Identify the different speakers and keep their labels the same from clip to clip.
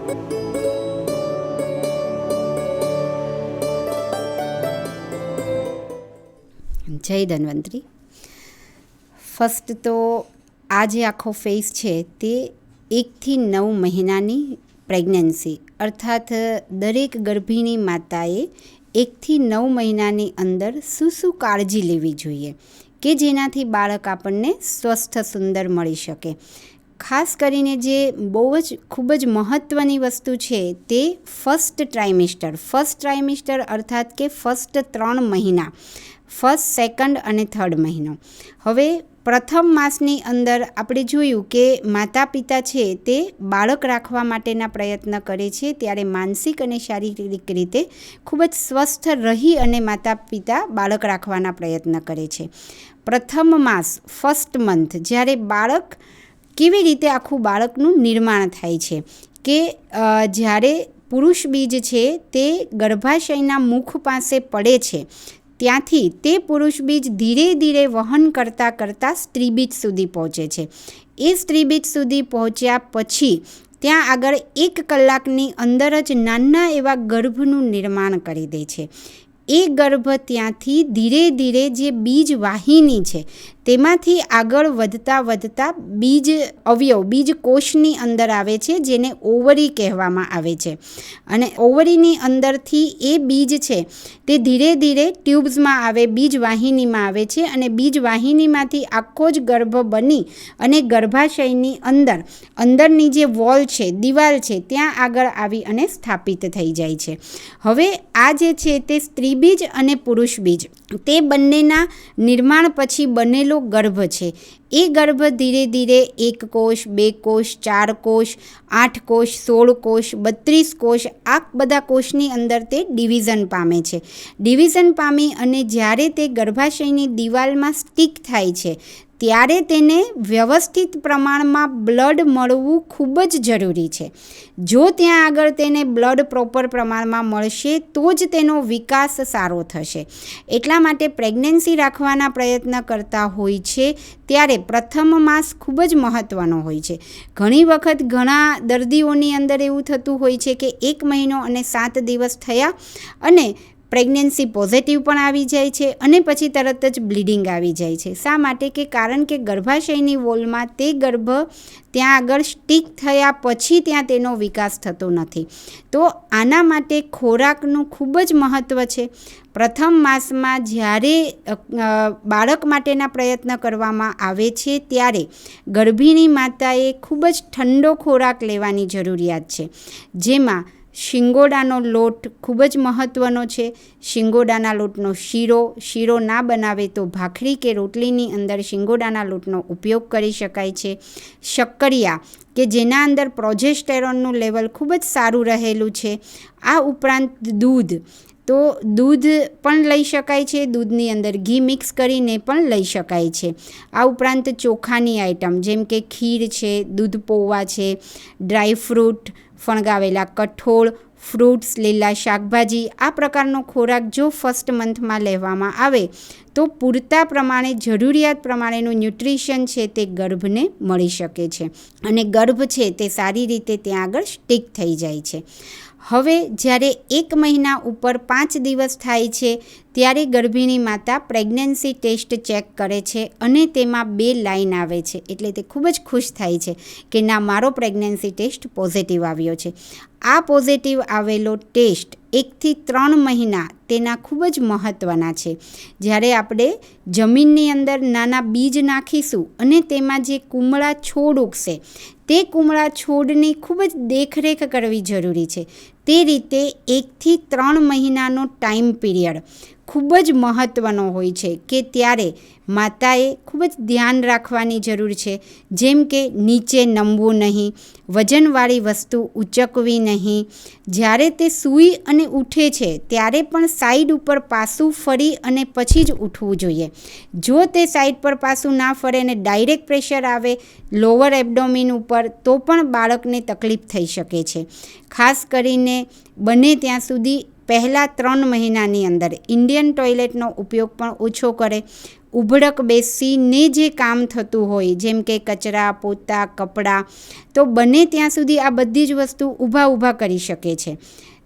Speaker 1: જય ધન્વંતરી. ફર્સ્ટ તો આ જે આખો ફેઝ છે તે 1 થી 9 મહિનાની પ્રેગ્નન્સી, અર્થાત દરેક ગર્ભિણી માતાએ 1 થી 9 મહિનાની અંદર શું કાળજી લેવી જોઈએ કે જેનાથી બાળક આપણને સ્વસ્થ સુંદર મળી શકે. ખાસ કરીને જે ખૂબ જ મહત્ત્વની વસ્તુ છે તે ફર્સ્ટ ટ્રાઇમેસ્ટર અર્થાત કે ફર્સ્ટ 3 મહિના, ફર્સ્ટ, સેકન્ડ અને થર્ડ મહિનો. હવે પ્રથમ માસની અંદર આપણે જોયું કે માતા પિતા છે તે બાળક રાખવા માટેના પ્રયત્ન કરે છે, ત્યારે માનસિક અને શારીરિક રીતે ખૂબ જ સ્વસ્થ રહી અને માતા પિતા બાળક રાખવાના પ્રયત્ન કરે છે. પ્રથમ માસ, ફર્સ્ટ મંથ, જ્યારે બાળક કેવી રીતે આખું બાળકનું નિર્માણ થાય છે કે જ્યારે પુરુષ બીજ છે તે ગર્ભાશયના મુખ પાસે પડે છે, ત્યાંથી તે પુરુષ બીજ ધીરે ધીરે વહન કરતાં સ્ત્રી બીજ સુધી પહોંચે છે. એ સ્ત્રી બીજ સુધી પહોંચ્યા પછી ત્યાં આગળ 1 કલાકની અંદર જ નાના એવા ગર્ભનું નિર્માણ કરી દે છે. એ ગર્ભ ત્યાંથી ધીરે ધીરે જે બીજ વાહિની છે તેમાંથી આગળ વધતા બીજ અવયવ, બીજ કોષની અંદર આવે છે, જેને ઓવરી કહેવામાં આવે છે. અને ઓવરીની અંદરથી એ બીજ છે તે ધીરે ધીરે ટ્યુબ્સમાં આવે, બીજ વાહિનીમાં આવે છે અને બીજ વાહિનીમાંથી આખો જ ગર્ભ બની અને ગર્ભાશયની અંદરની જે વોલ છે, દિવાલ છે, ત્યાં આગળ આવી અને સ્થાપિત થઈ જાય છે. હવે આ જે છે તે સ્ત્રી બીજ અને પુરુષ બીજ, તે બંનેના નિર્માણ પછી બનેલો ગર્ભ છે. એ ગર્ભ ધીરે ધીરે 1 કોષ, 2 કોષ, 4 કોષ, 8 કોષ, 16 કોષ, 32 કોષ, આ બધા કોષની અંદર તે ડિવિઝન પામે છે. ડિવિઝન પામી અને જ્યારે તે ગર્ભાશયની દિવાલમાં સ્ટિક થાય છે ત્યારે તેને વ્યવસ્થિત પ્રમાણમાં બ્લડ મળવું ખૂબ જ જરૂરી છે. જો ત્યાં આગળ તેને બ્લડ પ્રોપર પ્રમાણમાં મળશે તો જ તેનો વિકાસ સારો થશે. એટલા માટે પ્રેગ્નન્સી રાખવાના પ્રયત્ન કરતા હોય છે ત્યારે પ્રથમ માસ ખૂબ જ મહત્ત્વનો હોય છે. ઘણી વખત ઘણા દર્દીઓની અંદર એવું થતું હોય છે કે 1 મહિનો અને 7 દિવસ થયા અને પ્રેગ્નન્સી પોઝિટિવ પણ આવી જાય છે અને પછી તરત જ બ્લીડિંગ આવી જાય છે. શા માટે? કે કારણ કે ગર્ભાશયની વોલમાં તે ગર્ભ ત્યાં આગળ સ્ટિક થયા પછી ત્યાં તેનો વિકાસ થતો નથી. તો આના માટે ખોરાકનું ખૂબ જ મહત્ત્વ છે. પ્રથમ માસમાં જ્યારે બાળક માટેના પ્રયત્ન કરવામાં આવે છે ત્યારે ગર્ભિણી માતાએ ખૂબ જ ઠંડો ખોરાક લેવાની જરૂરિયાત છે. જેમાં શિંગોડાનો લોટ ખૂબ જ મહત્ત્વનો છે. શિંગોડાના લોટનો શીરો ના બનાવે તો ભાખરી કે રોટલીની અંદર શિંગોડાના લોટનો ઉપયોગ કરી શકાય છે. શક્કરિયા કે જેના અંદર પ્રોજેસ્ટેરોનનું લેવલ ખૂબ જ સારું રહેલું છે. આ ઉપરાંત દૂધ પણ લઈ શકાય છે. દૂધની અંદર ઘી મિક્સ કરીને પણ લઈ શકાય છે. આ ઉપરાંત ચોખાની આઈટમ જેમ કે ખીર છે, દૂધ પૌવા છે, ડ્રાયફ્રૂટ, ફણગાવેલા કઠોળ, ફ્રૂટ્સ, લીલા શાકભાજી, આ પ્રકારનો ખોરાક જો ફર્સ્ટ મંથમાં લેવામાં આવે તો પૂરતા પ્રમાણે, જરૂરિયાત પ્રમાણેનું ન્યુટ્રિશન છે તે ગર્ભને મળી શકે છે અને ગર્ભ છે તે સારી રીતે ત્યાં આગળ સ્ટિક થઈ જાય છે. હવે જ્યારે 1 મહિના ઉપર 5 દિવસ થાય છે ત્યારે ગર્ભિણી માતા પ્રેગ્નન્સી ટેસ્ટ ચેક કરે છે અને તેમાં 2 લાઈન આવે છે. એટલે તે ખૂબ જ ખુશ થાય છે કે ના, મારો પ્રેગ્નન્સી ટેસ્ટ પોઝિટિવ આવ્યો છે. આ પોઝિટિવ આવેલો ટેસ્ટ 1 થી 3 મહિના તેના ખૂબ જ મહત્ત્વના છે. જ્યારે આપણે જમીનની અંદર નાના બીજ નાખીશું અને તેમાં જે કુમળા છોડ ઉગશે તે કુમળા છોડની ખૂબ જ દેખરેખ કરવી જરૂરી છે. તે રીતે 1 થી 3 મહિનાનો ટાઈમ પીરિયડ ખૂબ જ મહત્ત્વનો હોય છે કે ત્યારે માતાએ ખૂબ જ ધ્યાન રાખવાની જરૂર છે. જેમ કે નીચે નમવું નહીં, વજનવાળી વસ્તુ ઉચકવી નહીં. જ્યારે તે સૂઈ અને ઉઠે છે ત્યારે પણ સાઈડ ઉપર પાસું ફરી અને પછી જ ઉઠવું જોઈએ. જો તે સાઈડ પર પાસું ના ફરે અને ડાયરેક્ટ પ્રેશર આવે લોઅર એબ્ડોમિન ઉપર તો પણ બાળકને તકલીફ થઈ શકે છે. ખાસ કરીને બને ત્યાં સુધી પહેલાં 3 મહિનાની અંદર ઇન્ડિયન ટોયલેટનો ઉપયોગ પણ ઓછો કરે. ઉભડક બેસીને જે કામ થતું હોય, જેમ કે કચરા, પોતા, કપડાં, તો બને ત્યાં સુધી આ બધી જ વસ્તુ ઊભા કરી શકે છે.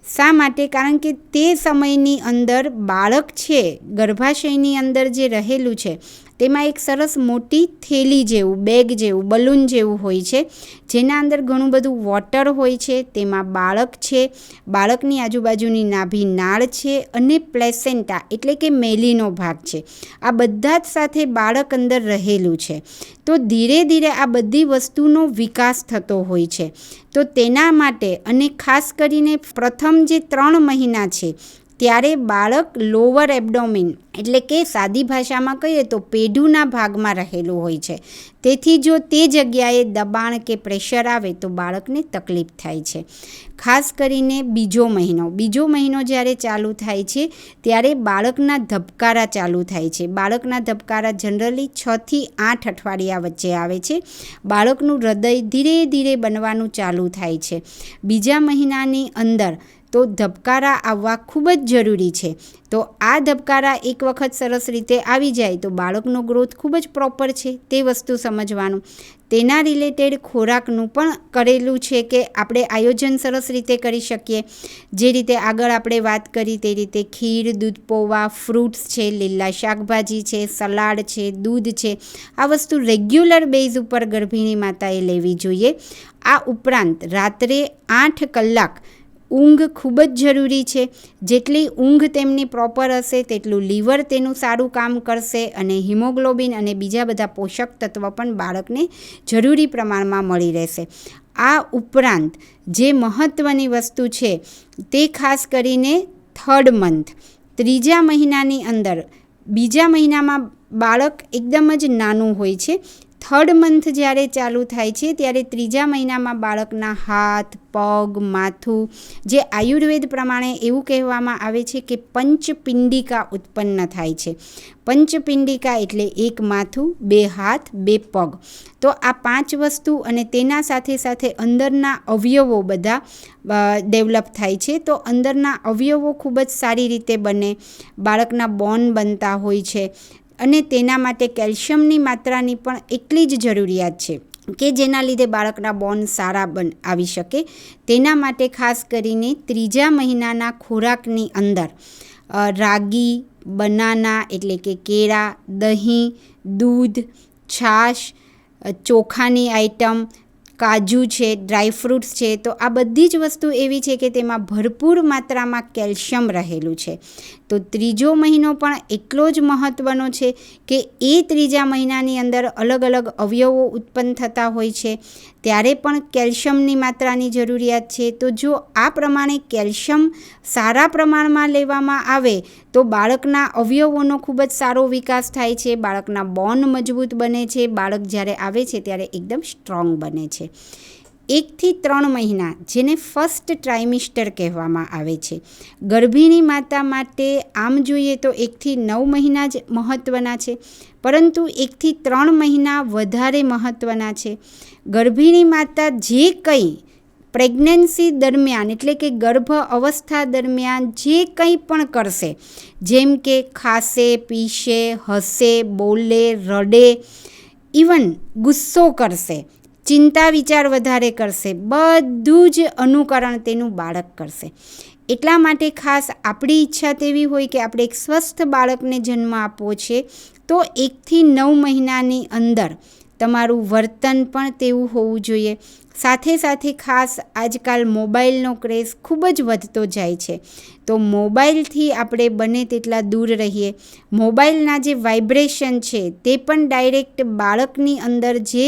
Speaker 1: શા માટે? કારણ કે તે સમયની અંદર બાળક છે, ગર્ભાશયની અંદર જે રહેલું છે તેમાં એક સરસ મોટી થેલી જેવું, બેગ જેવું, બલૂન જેવું હોય છે, જેના અંદર ઘણું બધું વોટર હોય છે. તેમાં બાળક છે, બાળકની આજુબાજુની નાભી નાળ છે અને પ્લેસેન્ટા એટલે કે મેલીનો ભાગ છે. આ બધા જ સાથે બાળક અંદર રહેલું છે. તો ધીરે ધીરે આ બધી વસ્તુનો વિકાસ થતો હોય છે. તો તેના માટે અને ખાસ કરીને પ્રથમ જે 3 મહિના છે ત્યારે બાળક લોવર એબ્ડોમિન એટલે કે સાદી ભાષામાં કહીએ તો પેઢુના ભાગમાં રહેલું હોય છે. તેથી જો તે જગ્યાએ દબાણ કે પ્રેશર આવે તો બાળકને તકલીફ થાય છે. ખાસ કરીને બીજો મહિનો જ્યારે ચાલુ થાય છે ત્યારે બાળકના ધબકારા ચાલુ થાય છે. બાળકના ધબકારા જનરલી 6 થી 8 અઠવાડિયા વચ્ચે આવે છે. બાળકનું હૃદય ધીરે ધીરે બનવાનું ચાલુ થાય છે. બીજા મહિનાની અંદર તો ધબકારા આવવા ખૂબ જ જરૂરી છે. તો આ ધબકારા એક વખત સરસ રીતે આવી જાય તો બાળકનો ગ્રોથ ખૂબ જ પ્રોપર છે, તે વસ્તુ સમજવાનું. તેના રિલેટેડ ખોરાકનું પણ કરેલું છે કે આપણે આયોજન સરસ રીતે કરી શકીએ. જે રીતે આગળ આપણે વાત કરી તે રીતે ખીર, દૂધ પૌવા, ફ્રૂટ્સ છે, લીલા શાકભાજી છે, સલાડ છે, દૂધ છે, આ વસ્તુ રેગ્યુલર બેઝ ઉપર ગર્ભિણી માતાએ લેવી જોઈએ. આ ઉપરાંત રાત્રે 8 કલાક ઊંઘ ખૂબ જ જરૂરી છે. જેટલી ઊંઘ તેમની પ્રોપર હશે તેટલું લીવર તેનું સારું કામ કરશે અને હિમોગ્લોબિન અને બીજા બધા પોષક તત્વ પણ બાળકને જરૂરી પ્રમાણમાં મળી રહેશે. આ ઉપરાંત જે મહત્ત્વની વસ્તુ છે તે ખાસ કરીને 3rd મંથ, ત્રીજા મહિનાની અંદર, બીજા મહિનામાં બાળક એકદમ જ નાનું હોય છે. 3rd મંથ જ્યારે ચાલુ થાય છે ત્યારે ત્રીજા મહિનામાં બાળકના હાથ, પગ, માથું, જે આયુર્વેદ પ્રમાણે એવું કહેવામાં આવે છે કે પંચપિંડિકા ઉત્પન્ન થાય છે. પંચપિંડિકા એટલે 1 માથું, 2 હાથ, 2 પગ. તો આ 5 વસ્તુ અને તેના સાથે સાથે અંદરના અવયવો બધા ડેવલપ થાય છે. તો અંદરના અવયવો ખૂબ જ સારી રીતે બને, બાળકના બોન બનતા હોય છે અને તેના માટે કેલ્શિયમની માત્રાની પણ એટલી જ જરૂરિયાત છે કે જેના લીધે બાળકના બોન સારા આવી શકે. તેના માટે ખાસ કરીને ત્રીજા મહિનાના ખોરાકની અંદર રાગી, બનાના એટલે કે કેળા, દહીં, દૂધ, છાશ, ચોખાની આઈટમ, કાજુ છે, ડ્રાયફ્રૂટ્સ છે, તો આ બધી જ વસ્તુ એવી છે કે તેમાં ભરપૂર માત્રામાં કેલ્શિયમ રહેલું છે. તો ત્રીજો મહિનો પણ એટલો જ મહત્ત્વનો છે કે એ ત્રીજા મહિનાની અંદર અલગ અલગ અવયવો ઉત્પન્ન થતા હોય છે, ત્યારે પણ કેલ્શિયમની માત્રાની જરૂરિયાત છે. તો જો આ પ્રમાણે કેલ્શિયમ સારા પ્રમાણમાં લેવામાં આવે તો બાળકના અવયવોનો ખૂબ જ સારો વિકાસ થાય છે, બાળકના બોન મજબૂત બને છે, બાળક જ્યારે આવે છે ત્યારે એકદમ સ્ટ્રોંગ બને છે. 1 થી 3 મહિના જેને ફર્સ્ટ ટ્રાઇમિસ્ટર કહેવામાં આવે છે, ગર્ભિણી માતા માટે આમ જોઈએ તો 1 થી 9 મહિના જ મહત્ત્વના છે, પરંતુ 1 થી 3 મહિના વધારે મહત્ત્વના છે. ગર્ભિણી માતા જે કંઈ પ્રેગ્નન્સી દરમિયાન એટલે કે ગર્ભ અવસ્થા દરમિયાન જે કંઈ પણ કરશે, જેમ કે ખાશે, પીશે, હસે, બોલે, રડે, ઇવન ગુસ્સો કરશે, ચિંતા વિચાર વધારે કરશે, બધું જ અનુકરણ તેનું બાળક કરશે. એટલા માટે ખાસ આપણી ઈચ્છા તેવી હોય કે આપણે એક સ્વસ્થ બાળકને જન્મ આપવો છે. તો 1 થી 9 મહિનાની અંદર તમારું વર્તન પણ તેવું હોવું જોઈએ. સાથે સાથે ખાસ આજકાલ મોબાઈલનો ક્રેઝ ખૂબ જ વધતો જાય છે, તો મોબાઈલથી આપણે બને તેટલા દૂર રહીએ. મોબાઈલના જે વાઇબ્રેશન છે તે પણ ડાયરેક્ટ બાળકની અંદર જે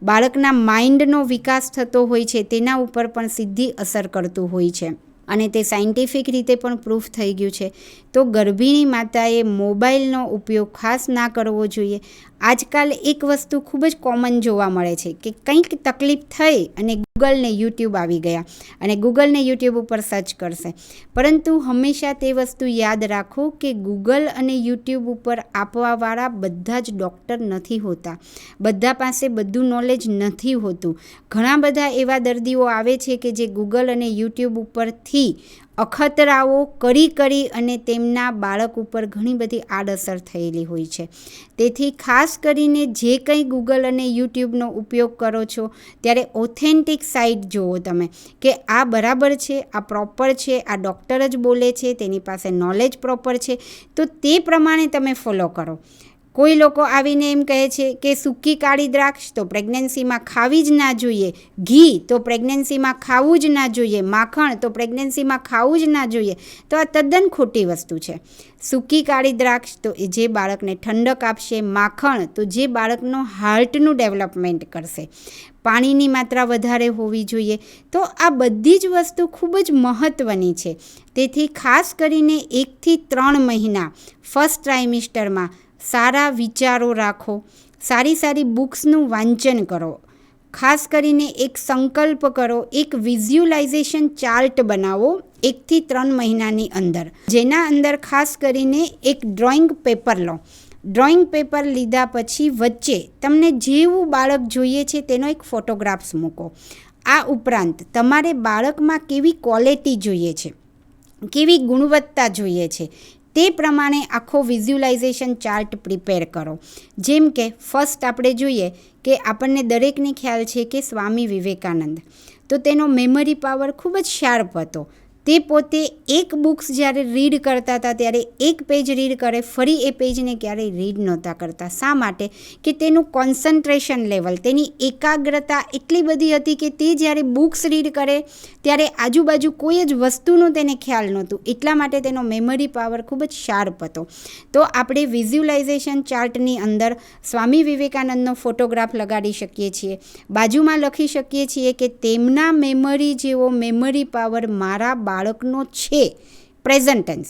Speaker 1: બાળકના માઇન્ડનો વિકાસ થતો હોય છે તેના ઉપર પણ સીધી અસર કરતું હોય છે અને તે સાયન્ટિફિક રીતે પણ પ્રૂફ થઈ ગયું છે. તો ગર્ભિણી માતાએ મોબાઈલનો ઉપયોગ ખાસ ના કરવો જોઈએ. આજકાલ એક વસ્તુ ખૂબ જ કોમન જોવા મળે છે કે કંઈક તકલીફ થઈ અને ગૂગલ ને યુટ્યુબ આવી ગયા અને ગૂગલ ને યુટ્યુબ ઉપર સર્ચ કરશે, પરંતુ હંમેશા તે વસ્તુ યાદ રાખો કે ગૂગલ અને યુટ્યુબ ઉપર આપવાવાળા બધા જ ડૉક્ટર નથી હોતા, બધા પાસે બધું નોલેજ નથી હોતું. ઘણા બધા એવા દર્દીઓ આવે છે કે જે ગૂગલ અને યુટ્યુબ ઉપરથી અખતરાઓ કરી અને તેમના બાળક ઉપર ઘણી બધી આડઅસર થયેલી હોય છે. તેથી ખાસ કરીને જે કંઈ ગૂગલ અને યુટ્યુબનો ઉપયોગ કરો છો ત્યારે ઓથેન્ટિક સાઇટ જુઓ તમે કે આ બરાબર છે, આ પ્રોપર છે, આ ડૉક્ટર જ બોલે છે, તેની પાસે નોલેજ પ્રોપર છે, તો તે પ્રમાણે તમે ફોલો કરો. કોઈ લોકો આવીને એમ કહે છે કે સૂકી કાળી દ્રાક્ષ તો પ્રેગ્નન્સીમાં ખાવી જ ના જોઈએ, ઘી તો પ્રેગ્નન્સીમાં ખાવું જ ના જોઈએ, માખણ તો પ્રેગ્નન્સીમાં ખાવું જ ના જોઈએ. તો આ તદ્દન ખોટી વસ્તુ છે. સૂકી કાળી દ્રાક્ષ તો જે બાળકને ઠંડક આપશે, માખણ તો જે બાળકનો હાર્ટનું ડેવલપમેન્ટ કરશે, પાણીની માત્રા વધારે હોવી જોઈએ. તો આ બધી જ વસ્તુ ખૂબ જ મહત્ત્વની છે. તેથી ખાસ કરીને 1 થી 3 મહિના ફર્સ્ટ ટ્રાઇમિસ્ટરમાં સારા વિચારો રાખો, સારી બુક્સનું વાંચન કરો. ખાસ કરીને એક સંકલ્પ કરો, એક વિઝ્યુલાઇઝેશન ચાર્ટ બનાવો 1 થી 3 મહિનાની અંદર, જેના અંદર ખાસ કરીને એક ડ્રોઈંગ પેપર લો. ડ્રોઈંગ પેપર લીધા પછી વચ્ચે તમને જેવું બાળક જોઈએ છે તેનો એક ફોટોગ્રાફ્સ મૂકો. આ ઉપરાંત તમારે બાળકમાં કેવી ક્વોલિટી જોઈએ છે, કેવી ગુણવત્તા જોઈએ છે, તે પ્રમાણે આખો વિઝ્યુલાઇઝેશન ચાર્ટ પ્રિપેર કરો. જેમ કે ફર્સ્ટ આપણે જોઈએ કે આપણને દરેકને ખ્યાલ છે કે સ્વામી વિવેકાનંદ, તો તેનો મેમરી પાવર ખૂબ જ શાર્પ હતો. તે પોતે એક બુક્સ જ્યારે રીડ કરતા હતા ત્યારે એક પેજ રીડ કરે, ફરી એ પેજને ક્યારેય રીડ નહોતા કરતા. શા માટે? કે તેનું કોન્સન્ટ્રેશન લેવલ, તેની એકાગ્રતા એટલી બધી હતી કે તે જ્યારે બુક્સ રીડ કરે ત્યારે આજુબાજુ કોઈ જ વસ્તુનું તેને ખ્યાલ નહોતું. એટલા માટે તેનો મેમરી પાવર ખૂબ જ શાર્પ હતો. તો આપણે વિઝ્યુલાઇઝેશન ચાર્ટની અંદર સ્વામી વિવેકાનંદનો ફોટોગ્રાફ લગાડી શકીએ છીએ. બાજુમાં લખી શકીએ છીએ કે તેમના મેમરી જેવો મેમરી પાવર મારા બાળકનો છે, પ્રેઝન્ટ ટેન્સ.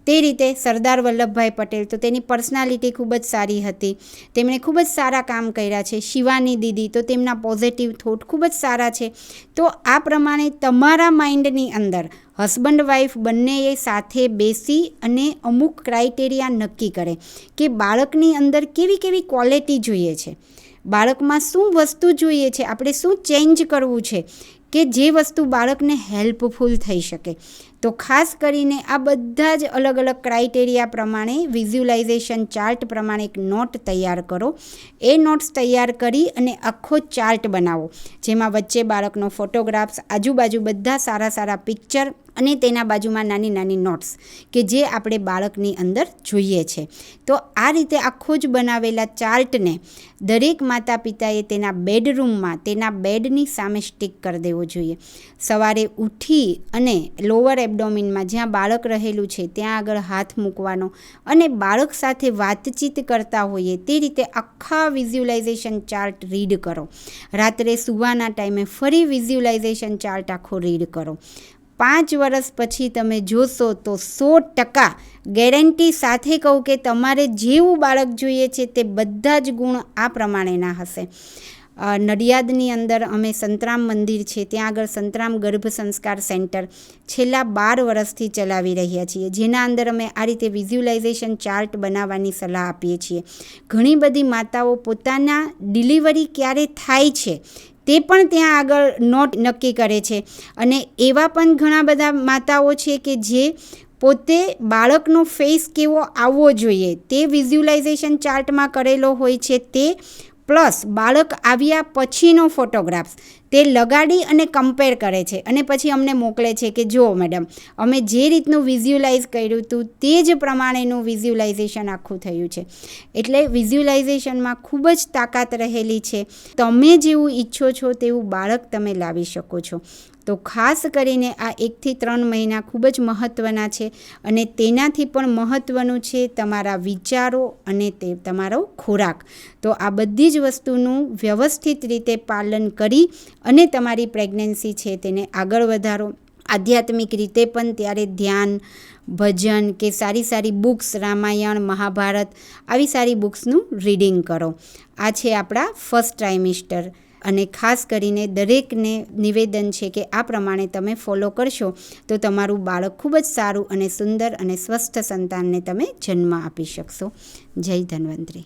Speaker 1: તે રીતે સરદાર વલ્લભભાઈ પટેલ, તો તેની પર્સનાલિટી ખૂબ જ સારી હતી, તેમણે ખૂબ જ સારા કામ કર્યા છે. શિવાની દીદી, તો તેમના પોઝિટિવ થોટ ખૂબ જ સારા છે. તો આ પ્રમાણે તમારા માઇન્ડની અંદર હસબન્ડ વાઈફ બંનેએ સાથે બેસી અને અમુક ક્રાઇટેરિયા નક્કી કરે કે બાળકની અંદર કેવી ક્વોલિટી જોઈએ છે, બાળકમાં શું વસ્તુ જોઈએ છે, આપણે શું ચેન્જ કરવું છે કે જે વસ્તુ બાળકને હેલ્પફુલ થઈ શકે. તો ખાસ કરીને આ બધા જ અલગ ક્રાઇટેરિયા પ્રમાણે વિઝ્યુલાઇઝેશન ચાર્ટ પ્રમાણે એક નોટ તૈયાર કરો. એ નોટ્સ તૈયાર કરી અને આખો ચાર્ટ બનાવો, જેમાં વચ્ચે બાળકનો ફોટોગ્રાફ્સ, આજુબાજુ બધા સારા પિક્ચર અને તેના બાજુમાં નાની નોટ્સ કે જે આપણે બાળકની અંદર જોઈએ છે. તો આ રીતે આખો જ બનાવેલા ચાર્ટને દરેક માતા પિતાએ તેના બેડરૂમમાં, તેના બેડની સામે સ્ટીક કરી દેવો જોઈએ. સવારે ઉઠી અને લોઅર એબડોમિનમાં જ્યાં બાળક રહેલું છે ત્યાં આગળ હાથ મૂકવાનો અને બાળક સાથે વાતચીત કરતા હોઈએ તે રીતે આખા વિઝ્યુલાઇઝેશન ચાર્ટ રીડ કરો. રાત્રે સૂવાના ટાઈમે ફરી વિઝ્યુલાઇઝેશન ચાર્ટ આખો રીડ કરો. 5 વર્ષ પછી તમે જોશો તો 100% ગેરંટી સાથે કહું કે તમારે જેવું બાળક જોઈએ છે તે બધા જ ગુણ આ પ્રમાણેના હશે. નડિયાદની અંદર અમે સંતરામ મંદિર છે ત્યાં આગળ સંતરામ ગર્ભ સંસ્કાર સેન્ટર છેલ્લા 12 વર્ષથી ચલાવી રહ્યા છીએ, જેના અંદર અમે આ રીતે વિઝ્યુલાઇઝેશન ચાર્ટ બનાવવાની સલાહ આપીએ છીએ. ઘણી બધી માતાઓ પોતાના ડિલિવરી ક્યારે થાય છે તે પણ ત્યાં આગળ નોટ નક્કી કરે છે. અને એવા પણ ઘણા બધા માતાઓ છે કે જે પોતે બાળકનો ફેસ કેવો આવવો જોઈએ તે વિઝ્યુલાઇઝેશન ચાર્ટમાં કરેલો હોય છે, તે પ્લસ બાળક આવ્યા પછીનો ફોટોગ્રાફ્સ તે લગાડી અને કમ્પેર કરે છે અને પછી અમને મોકલે છે કે જુઓ મેડમ, અમે જે રીતનું વિઝ્યુલાઇઝ કર્યું હતું તે જ પ્રમાણેનું વિઝ્યુલાઇઝેશન આખું થયું છે. એટલે વિઝ્યુલાઇઝેશનમાં ખૂબ જ તાકાત રહેલી છે. તમે જેવું ઈચ્છો છો તેવું બાળક તમે લાવી શકો છો. તો ખાસ કરીને આ 1 થી 3 મહિના ખૂબ જ મહત્ત્વના છે અને તેનાથી પણ મહત્ત્વનું છે તમારા વિચારો અને તે તમારો ખોરાક. તો આ બધી જ વસ્તુનું વ્યવસ્થિત રીતે પાલન કરી અને તમારી પ્રેગ્નન્સી છે તેને આગળ વધારો. આધ્યાત્મિક રીતે પણ ત્યારે ધ્યાન, ભજન કે સારી બુક્સ, રામાયણ, મહાભારત આવી સારી બુક્સનું રીડિંગ કરો. આ છે આપણા ફર્સ્ટ ટ્રાઇમિસ્ટર. અને ખાસ કરીને દરેકને નિવેદન છે કે આ પ્રમાણે તમે ફોલો કરશો તો તમારું બાળક ખૂબ જ સારું અને સુંદર અને સ્વસ્થ સંતાનને તમે જન્મ આપી શકશો. જય ધન્વંતરી.